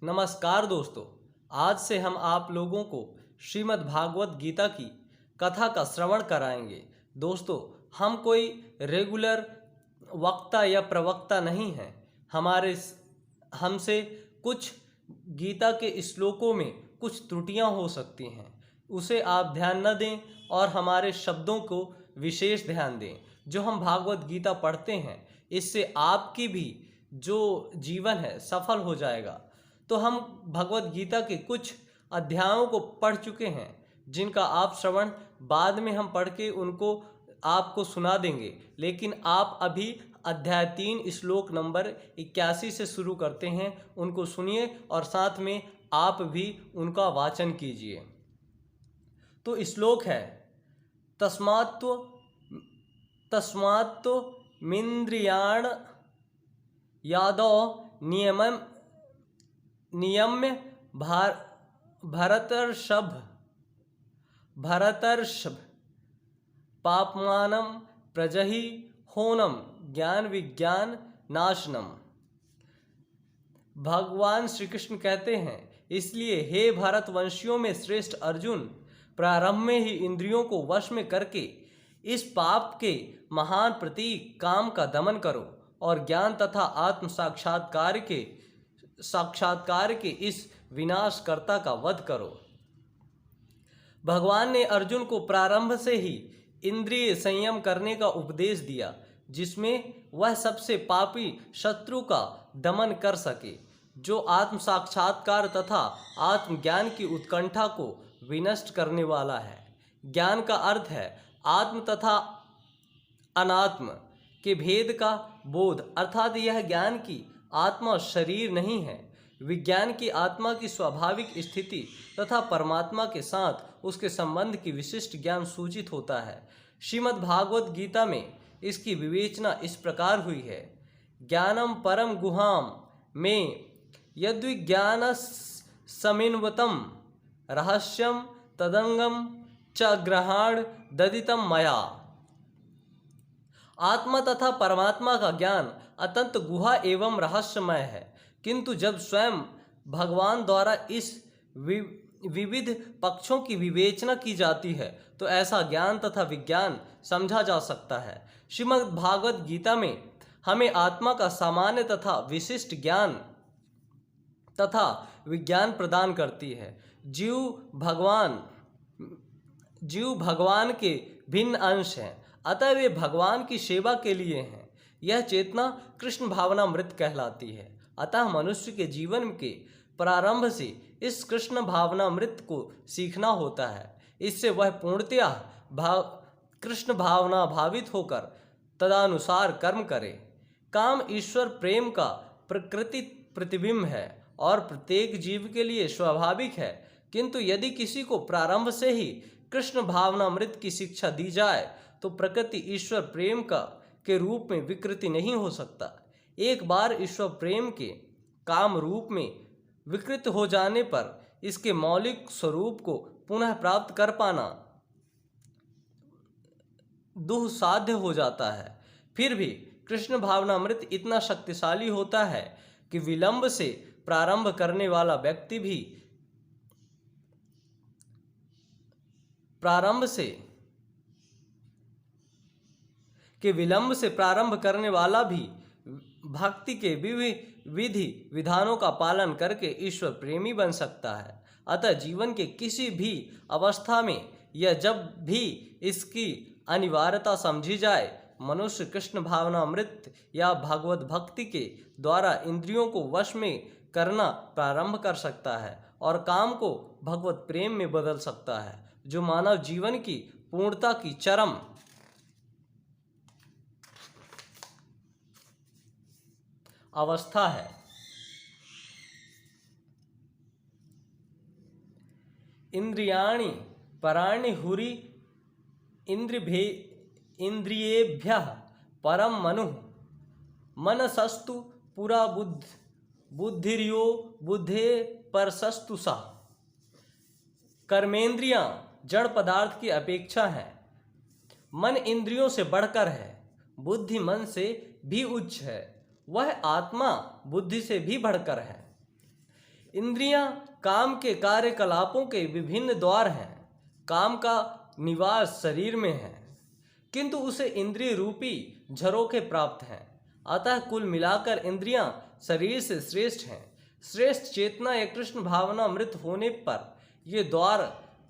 नमस्कार दोस्तों। आज से हम आप लोगों को श्रीमद् भागवत गीता की कथा का श्रवण कराएंगे। दोस्तों, हम कोई रेगुलर वक्ता या प्रवक्ता नहीं हैं। हमसे कुछ गीता के श्लोकों में कुछ त्रुटियां हो सकती हैं, उसे आप ध्यान न दें और हमारे शब्दों को विशेष ध्यान दें। जो हम भागवत गीता पढ़ते हैं, इससे आपकी भी जो जीवन है सफल हो जाएगा। तो हम भगवत गीता के कुछ अध्यायों को पढ़ चुके हैं, जिनका आप श्रवण बाद में हम पढ़ के उनको आपको सुना देंगे। लेकिन आप अभी अध्याय 3 श्लोक नंबर 81 से शुरू करते हैं, उनको सुनिए और साथ में आप भी उनका वाचन कीजिए। तो श्लोक है, तस्मात्तो मिन्द्रियाण यादव नियम्य भरतर्षभ पापमानं प्रजहि होनम ज्ञान विज्ञान नाशनम। भगवान श्री कृष्ण कहते हैं, इसलिए हे भारतवंशियों में श्रेष्ठ अर्जुन, प्रारंभ में ही इंद्रियों को वश में करके इस पाप के महान प्रतीक काम का दमन करो और ज्ञान तथा आत्म साक्षात्कार के इस विनाशकर्ता का वध करो। भगवान ने अर्जुन को प्रारंभ से ही इंद्रिय संयम करने का उपदेश दिया, जिसमें वह सबसे पापी शत्रु का दमन कर सके, जो आत्म साक्षात्कार तथा आत्मज्ञान की उत्कंठा को विनष्ट करने वाला है। ज्ञान का अर्थ है आत्म तथा अनात्म के भेद का बोध, अर्थात यह ज्ञान की आत्मा शरीर नहीं है। विज्ञान की आत्मा की स्वाभाविक स्थिति तथा परमात्मा के साथ उसके संबंध की विशिष्ट ज्ञान सूचित होता है। श्रीमद् भागवत गीता में इसकी विवेचना इस प्रकार हुई है, ज्ञानम परम गुहाम में यद्विज्ञान समिन्वतम रहस्यम तदंगम च ग्रहण ददितम मया। आत्मा तथा परमात्मा का ज्ञान अत्यंत गुहा एवं रहस्यमय है, किंतु जब स्वयं भगवान द्वारा इस विविध पक्षों की विवेचना की जाती है तो ऐसा ज्ञान तथा विज्ञान समझा जा सकता है। श्रीमद् भागवत गीता में हमें आत्मा का सामान्य तथा विशिष्ट ज्ञान तथा विज्ञान प्रदान करती है। जीव भगवान के भिन्न अंश हैं, अतः वे भगवान की सेवा के लिए हैं। यह चेतना कृष्ण भावनामृत कहलाती है। अतः मनुष्य के जीवन के प्रारंभ से इस कृष्ण भावनामृत को सीखना होता है। इससे वह पूर्णतया कृष्ण भावना भावित होकर तदनुसार कर्म करे। काम ईश्वर प्रेम का प्रकृति प्रतिबिंब है और प्रत्येक जीव के लिए स्वाभाविक है, किंतु यदि किसी को प्रारंभ से ही कृष्ण भावनामृत की शिक्षा दी जाए तो प्रकृति ईश्वर प्रेम के रूप में विकृति नहीं हो सकता। एक बार ईश्वर प्रेम के काम रूप में विकृत हो जाने पर इसके मौलिक स्वरूप को पुनः प्राप्त कर पाना दुस्साध्य हो जाता है। फिर भी कृष्ण भावनामृत इतना शक्तिशाली होता है कि विलंब से प्रारंभ करने वाला व्यक्ति भी भक्ति के विधि विधानों का पालन करके ईश्वर प्रेमी बन सकता है। अतः जीवन के किसी भी अवस्था में या जब भी इसकी अनिवार्यता समझी जाए, मनुष्य कृष्ण भावनामृत या भगवत भक्ति के द्वारा इंद्रियों को वश में करना प्रारंभ कर सकता है और काम को भगवत प्रेम में बदल सकता है, जो मानव जीवन की पूर्णता की चरम अवस्था है। इंद्रियाणि पराणि हुरि इंद्रियेभ्यः परम मनुः मनसस्तु पुरा बुद्धिर्यो बुद्धे परसस्तु सा। कर्मेंद्रियां जड़ पदार्थ की अपेक्षा है, मन इंद्रियों से बढ़कर है, बुद्धि मन से भी उच्च है, वह आत्मा बुद्धि से भी बढ़कर है। इंद्रियां काम के कार्यकलापों के विभिन्न द्वार हैं। काम का निवास शरीर में है, किंतु उसे इंद्रिय रूपी झरोखे प्राप्त हैं। अतः कुल मिलाकर इंद्रियां शरीर से श्रेष्ठ हैं। श्रेष्ठ चेतना या कृष्ण भावनामृत होने पर ये द्वार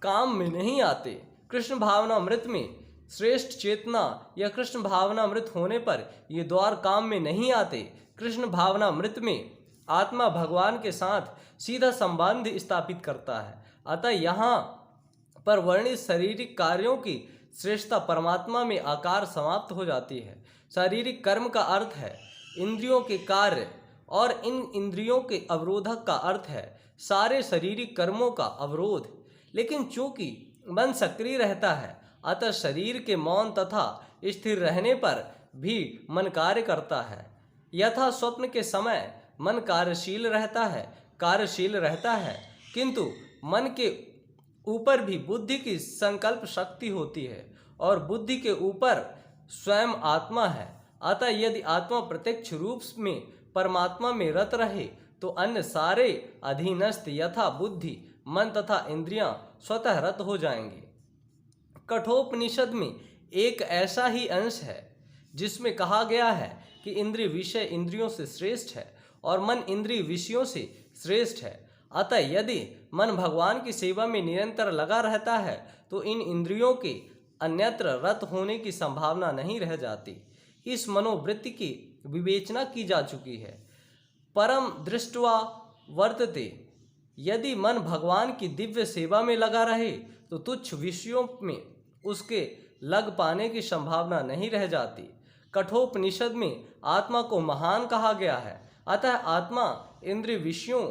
काम में नहीं आते। कृष्ण भावनामृत में श्रेष्ठ चेतना या कृष्ण भावनामृत होने पर ये द्वार काम में नहीं आते। कृष्ण भावनामृत में आत्मा भगवान के साथ सीधा संबंध स्थापित करता है। अतः यहाँ पर वर्णित शारीरिक कार्यों की श्रेष्ठता परमात्मा में आकार समाप्त हो जाती है। शारीरिक कर्म का अर्थ है इंद्रियों के कार्य और इन इंद्रियों के अवरोधक का अर्थ है सारे शारीरिक कर्मों का अवरोध। लेकिन चूंकि मन सक्रिय रहता है, अतः शरीर के मौन तथा स्थिर रहने पर भी मन कार्य करता है। यथा स्वप्न के समय मन कार्यशील रहता है, किंतु मन के ऊपर भी बुद्धि की संकल्प शक्ति होती है और बुद्धि के ऊपर स्वयं आत्मा है। अतः यदि आत्मा प्रत्यक्ष रूप में परमात्मा में रत रहे तो अन्य सारे अधीनस्थ यथा बुद्धि, मन तथा इंद्रियां स्वतः रत हो जाएंगे। कठोपनिषद में एक ऐसा ही अंश है जिसमें कहा गया है कि इंद्रिय विषय इंद्रियों से श्रेष्ठ है और मन इंद्रिय विषयों से श्रेष्ठ है। अतः यदि मन भगवान की सेवा में निरंतर लगा रहता है तो इन इंद्रियों के अन्यत्र रत होने की संभावना नहीं रह जाती। इस मनोवृत्ति की विवेचना की जा चुकी है। परम दृष्टवा वर्तते, यदि मन भगवान की दिव्य सेवा में लगा रहे तो तुच्छ विषयों में उसके लग पाने की संभावना नहीं रह जाती। कठोपनिषद में आत्मा को महान कहा गया है। अतः आत्मा इंद्रिय विषयों,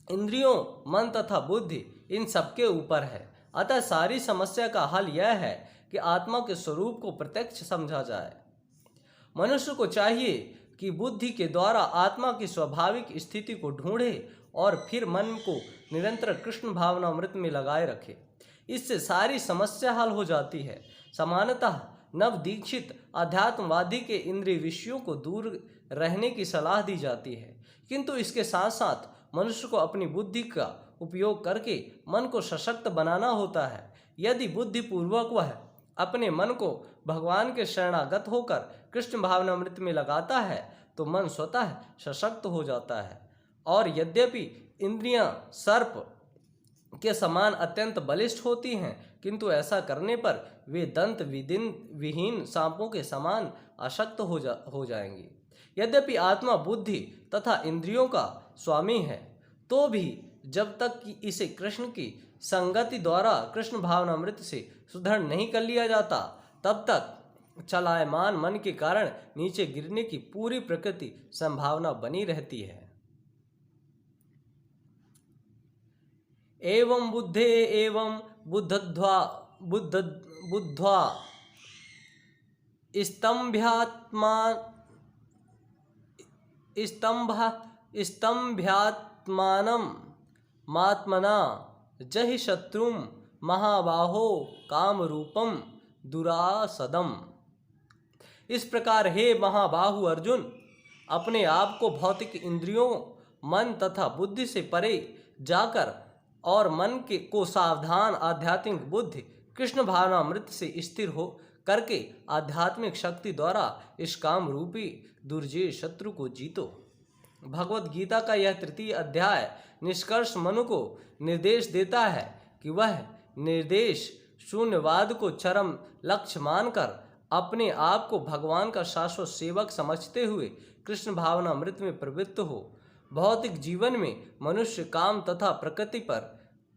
इंद्रियों, मन तथा बुद्धि इन सबके ऊपर है। अतः सारी समस्या का हल यह है कि आत्मा के स्वरूप को प्रत्यक्ष समझा जाए। मनुष्य को चाहिए कि बुद्धि के द्वारा आत्मा की स्वाभाविक स्थिति को ढूंढे और फिर मन को निरंतर कृष्ण भावनामृत में लगाए रखे। इससे सारी समस्या हल हो जाती है। सामान्यतः नव दीक्षित अध्यात्मवादी के इंद्रिय विषयों को दूर रहने की सलाह दी जाती है, किंतु इसके साथ साथ मनुष्य को अपनी बुद्धि का उपयोग करके मन को सशक्त बनाना होता है। यदि बुद्धिपूर्वक वह अपने मन को भगवान के शरणागत होकर कृष्ण भावनामृत में लगाता है तो मन स्वतः सशक्त हो जाता है। और यद्यपि इंद्रियां सर्प के समान अत्यंत बलिष्ठ होती हैं, किंतु ऐसा करने पर वे दंत विहीन सांपों के समान अशक्त हो जाएंगी। यद्यपि आत्मा बुद्धि तथा इंद्रियों का स्वामी है, तो भी जब तक कि इसे कृष्ण की संगति द्वारा कृष्ण भावनामृत से सुदृढ़ नहीं कर लिया जाता, तब तक चलायमान मन के कारण नीचे गिरने की पूरी प्रकृति संभावना बनी रहती है। एवं बुद्धे एवं बुद्धध्वा स्तंभ्यात्मानं मात्मना जहि शत्रुं महाबाहो कामरूपम दुरासदम। इस प्रकार हे महाबाहु अर्जुन, अपने आप को भौतिक इंद्रियों, मन तथा बुद्धि से परे जाकर और मन को सावधान आध्यात्मिक बुद्धि कृष्ण भावनामृत से स्थिर हो करके आध्यात्मिक शक्ति द्वारा इस काम रूपी दुर्जय शत्रु को जीतो। भगवत गीता का यह तृतीय अध्याय निष्कर्ष मनु को निर्देश देता है कि वह निर्देश शून्यवाद को चरम लक्ष्य मानकर अपने आप को भगवान का शाश्वत सेवक समझते हुए कृष्ण भावनामृत में प्रवृत्त हो। भौतिक जीवन में मनुष्य काम तथा प्रकृति पर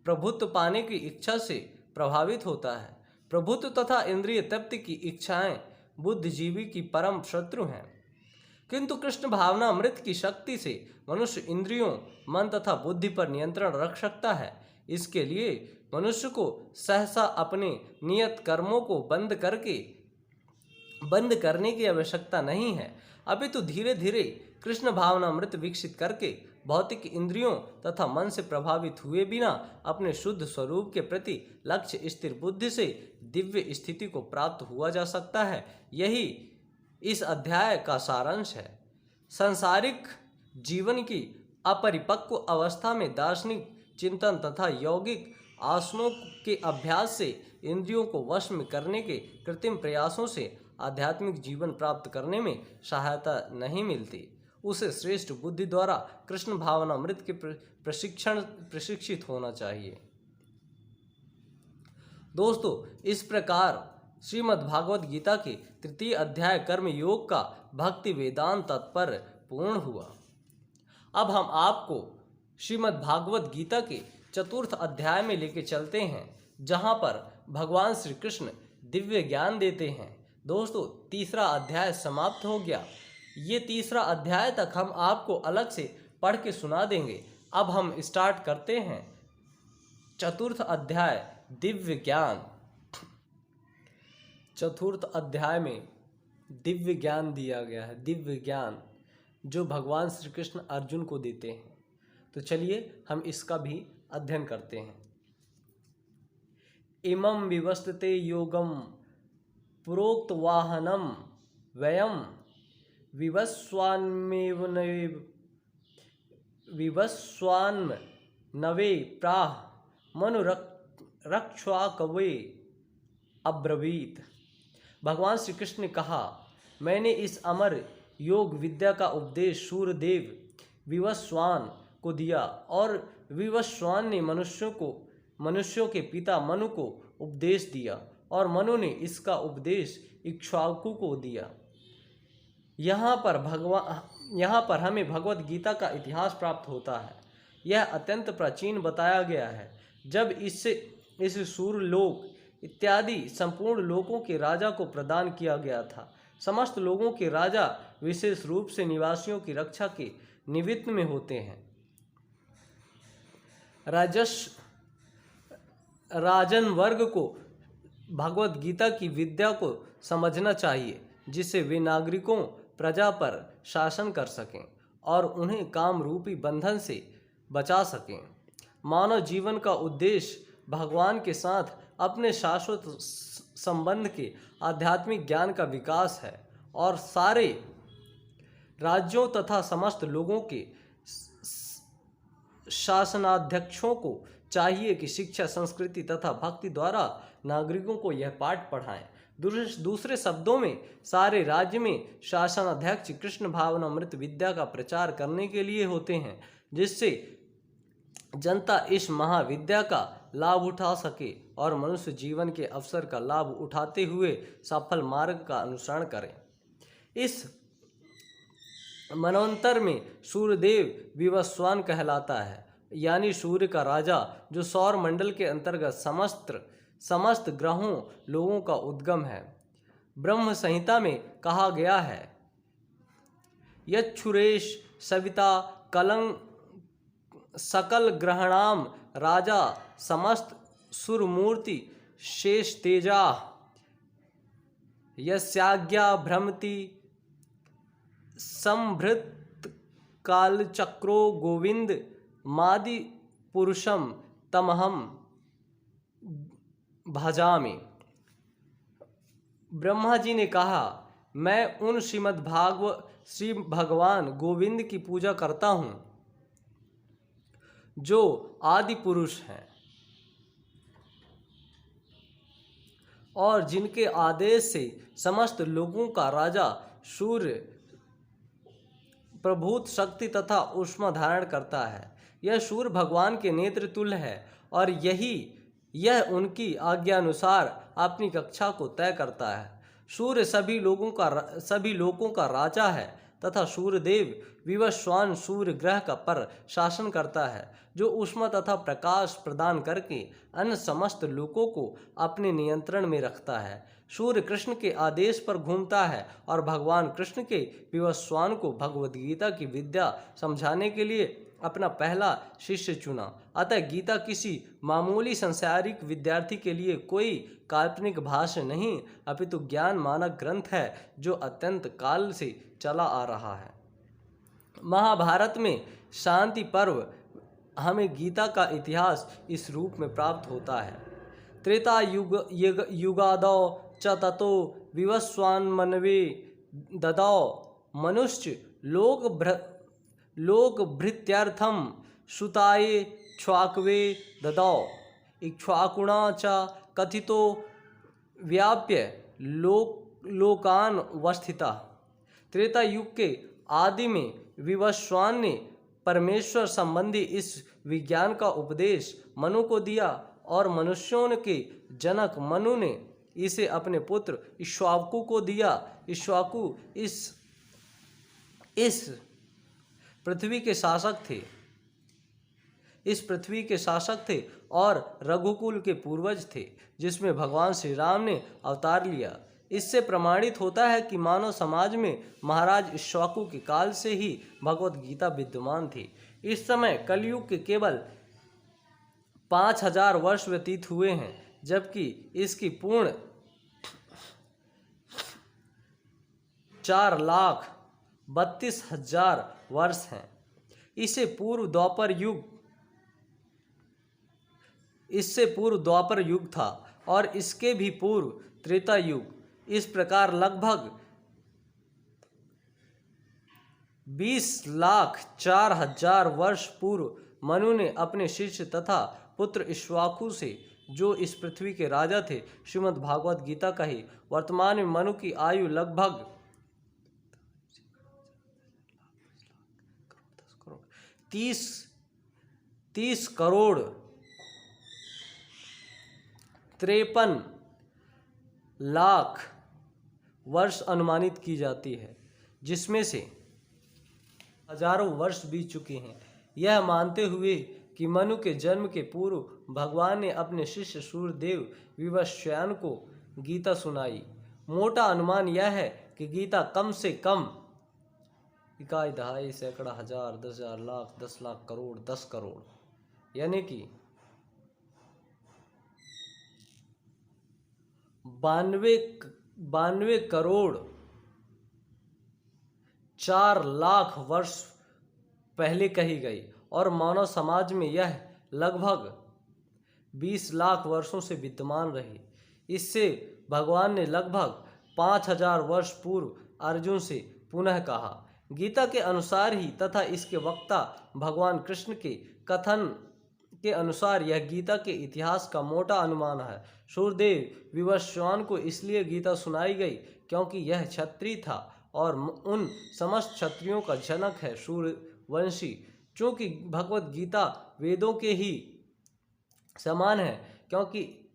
प्रभुत्व पाने की इच्छा से प्रभावित होता है। प्रभुत्व तथा इंद्रिय तृप्ति की इच्छाएं बुद्धिजीवी की परम शत्रु हैं, किंतु कृष्ण भावनामृत की शक्ति से मनुष्य इंद्रियों, मन तथा बुद्धि पर नियंत्रण रख सकता है। इसके लिए मनुष्य को सहसा अपने नियत कर्मों को बंद करने की आवश्यकता नहीं है, अपितु धीरे धीरे कृष्ण भावनामृत विकसित करके भौतिक इंद्रियों तथा मन से प्रभावित हुए बिना अपने शुद्ध स्वरूप के प्रति लक्ष्य स्थिर बुद्धि से दिव्य स्थिति को प्राप्त हुआ जा सकता है। यही इस अध्याय का सारांश है। सांसारिक जीवन की अपरिपक्व अवस्था में दार्शनिक चिंतन तथा यौगिक आसनों के अभ्यास से इंद्रियों को वश में करने के कृत्रिम प्रयासों से आध्यात्मिक जीवन प्राप्त करने में सहायता नहीं मिलती। उसे श्रेष्ठ बुद्धि द्वारा कृष्ण भावनामृत के प्रशिक्षित होना चाहिए। दोस्तों, इस प्रकार श्रीमद् भागवत गीता के तृतीय अध्याय कर्म योग का भक्ति वेदांत तात्पर्य पूर्ण हुआ। अब हम आपको श्रीमद् भागवत गीता के चतुर्थ अध्याय में लेके चलते हैं, जहां पर भगवान श्री कृष्ण दिव्य ज्ञान देते हैं। दोस्तों, तीसरा अध्याय समाप्त हो गया। ये तीसरा अध्याय तक हम आपको अलग से पढ़ के सुना देंगे। अब हम स्टार्ट करते हैं चतुर्थ अध्याय दिव्य ज्ञान। चतुर्थ अध्याय में दिव्य ज्ञान दिया गया है, दिव्य ज्ञान जो भगवान श्री कृष्ण अर्जुन को देते हैं। तो चलिए हम इसका भी अध्ययन करते हैं। इमं विवस्ते योगम प्रोक्त वाहनम वयम विवस्वान्नवे प्राह मनुरक्षा कवे अब्रवीत। भगवान श्री कृष्ण ने कहा, मैंने इस अमर योग विद्या का उपदेश सूर्यदेव विवस्वान को दिया और विवस्वान ने मनुष्यों के पिता मनु को उपदेश दिया और मनु ने इसका उपदेश इक्ष्वाकु को दिया। यहाँ पर हमें भगवत गीता का इतिहास प्राप्त होता है। यह अत्यंत प्राचीन बताया गया है, जब इस सूर्यलोक इत्यादि संपूर्ण लोकों के राजा को प्रदान किया गया था। समस्त लोगों के राजा विशेष रूप से निवासियों की रक्षा के निमित्त में होते हैं। राजन वर्ग को भगवत गीता की विद्या को समझना चाहिए, जिससे वे नागरिकों प्रजा पर शासन कर सकें और उन्हें काम रूपी बंधन से बचा सकें। मानव जीवन का उद्देश्य भगवान के साथ अपने शाश्वत संबंध के आध्यात्मिक ज्ञान का विकास है और सारे राज्यों तथा समस्त लोगों के शासनाध्यक्षों को चाहिए कि शिक्षा, संस्कृति तथा भक्ति द्वारा नागरिकों को यह पाठ पढ़ाएं। दूसरे शब्दों में, सारे राज्य में शासनाध्यक्ष कृष्ण भावनामृत विद्या का प्रचार करने के लिए होते हैं, जिससे जनता इस महाविद्या का लाभ उठा सके और मनुष्य जीवन के अवसर का लाभ उठाते हुए सफल मार्ग का अनुसरण करें। इस मनवंतर में सूर्यदेव विवस्वान कहलाता है, यानी सूर्य का राजा, जो सौर मंडल के अंतर्गत समस्त ग्रहों लोगों का उद्गम है। ब्रह्म संहिता में कहा गया है, यच्छुरेश सविता कलं सकल ग्रहणाम राजा समस्त सुरमूर्ति शेष तेजा यस्याज्ञा भ्रमति संभृत कालचक्रो गोविंद मादि पुरुषम तमहम भजामि। ब्रह्मा जी ने कहा, मैं उन श्री भगवान गोविंद की पूजा करता हूँ जो आदि पुरुष हैं और जिनके आदेश से समस्त लोगों का राजा सूर्य प्रभूत शक्ति तथा ऊष्मा धारण करता है। यह सूर्य भगवान के नेत्र तुल्य है और यह उनकी आज्ञानुसार अपनी कक्षा को तय करता है। सूर्य सभी लोगों का राजा है तथा सूर्यदेव विवस्वान सूर्य ग्रह का पर शासन करता है, जो ऊष्मा तथा प्रकाश प्रदान करके अन्य समस्त लोकों को अपने नियंत्रण में रखता है। सूर्य कृष्ण के आदेश पर घूमता है और भगवान कृष्ण के विवस्वान को भगवद गीता की विद्या समझाने के लिए अपना पहला शिष्य चुना। अतः गीता किसी मामूली सांसारिक विद्यार्थी के लिए कोई काल्पनिक भाष्य नहीं, अपितु ज्ञान मानक ग्रंथ है जो अत्यंत काल से चला आ रहा है। महाभारत में शांति पर्व हमें गीता का इतिहास इस रूप में प्राप्त होता है। त्रेता युगादौ च ततो विवस्वान्मनवे ददौ मनुष्य लोक लोक भृत्यार्थम सुताये क्ष्वाकवे ददौ इक्ष्वाकुणा च कथितो व्याप्य लोकान वस्थिता। त्रेता युग के आदि में विवस्वान ने परमेश्वर संबंधी इस विज्ञान का उपदेश मनु को दिया और मनुष्यों के जनक मनु ने इसे अपने पुत्र इक्ष्वाकु को दिया। इक्ष्वाकु इस पृथ्वी के शासक थे और रघुकुल के पूर्वज थे जिसमें भगवान श्री राम ने अवतार लिया। इससे प्रमाणित होता है कि मानव समाज में महाराज इक्ष्वाकु के काल से ही भगवत गीता विद्यमान थी। इस समय कलयुग के केवल 5000 वर्ष व्यतीत हुए हैं, जबकि इसकी पूर्ण 4,32,000 वर्ष हैं। इससे पूर्व द्वापर युग था और इसके भी पूर्व त्रेता युग। इस प्रकार लगभग 20,04,000 वर्ष पूर्व मनु ने अपने शिष्य तथा पुत्र इक्ष्वाकु से, जो इस पृथ्वी के राजा थे, श्रीमद् भागवत गीता कही। वर्तमान में मनु की आयु लगभग 30 करोड़ 53 लाख वर्ष अनुमानित की जाती है, जिसमें से हजारों वर्ष बीत चुके हैं। यह मानते हुए कि मनु के जन्म के पूर्व भगवान ने अपने शिष्य सूर्यदेव विवस्वान को गीता सुनाई। मोटा अनुमान यह है कि गीता कम से कम इकाई, दहाई, सैकड़ा, हजार, 10,000, लाख, 10 लाख, करोड़, 10 करोड़ यानी कि 92 करोड़ 4 लाख वर्ष पहले कही गई और मानव समाज में यह लगभग 20 लाख वर्षों से विद्यमान रही। इससे भगवान ने लगभग 5000 वर्ष पूर्व अर्जुन से पुनः कहा। गीता के अनुसार ही तथा इसके वक्ता भगवान कृष्ण के कथन के अनुसार यह गीता के इतिहास का मोटा अनुमान है। सूर्यदेव विवस्वान को इसलिए गीता सुनाई गई क्योंकि यह क्षत्रिय था और उन समस्त क्षत्रियों का जनक है सूर्यवंशी। चूँकि भगवत गीता वेदों के ही समान है, क्योंकि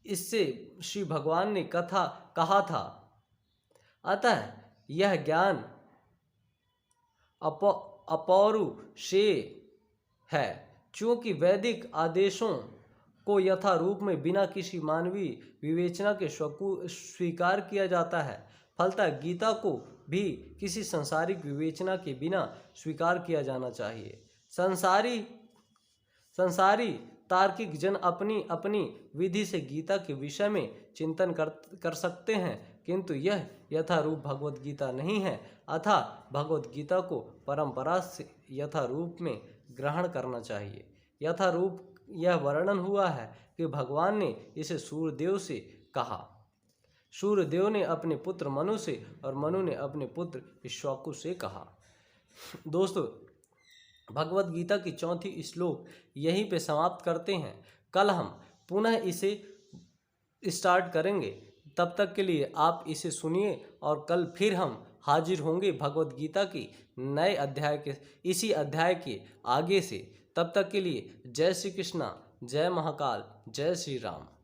इससे श्री भगवान ने कहा था, अतः यह ज्ञान अपौरुषेय है। चूँकि वैदिक आदेशों को यथा रूप में बिना किसी मानवीय विवेचना के स्वीकार किया जाता है, फलतः गीता को भी किसी सांसारिक विवेचना के बिना स्वीकार किया जाना चाहिए। संसारी तार्किक जन अपनी अपनी विधि से गीता के विषय में चिंतन कर सकते हैं, किंतु यह यथारूप भगवत गीता नहीं है। अतः भगवत गीता को परंपरा से यथारूप में ग्रहण करना चाहिए। यथारूप यह वर्णन हुआ है कि भगवान ने इसे सूर्यदेव से कहा। सूर्यदेव ने अपने पुत्र मनु से और मनु ने अपने पुत्र इक्ष्वाकु से कहा। दोस्तों, भगवत गीता की 4थी श्लोक यहीं पे समाप्त करते हैं। कल हम पुनः इसे स्टार्ट करेंगे। तब तक के लिए आप इसे सुनिए और कल फिर हम हाजिर होंगे भगवत गीता की नए अध्याय के, इसी अध्याय के आगे से। तब तक के लिए जय श्री कृष्णा, जय महाकाल, जय श्री राम।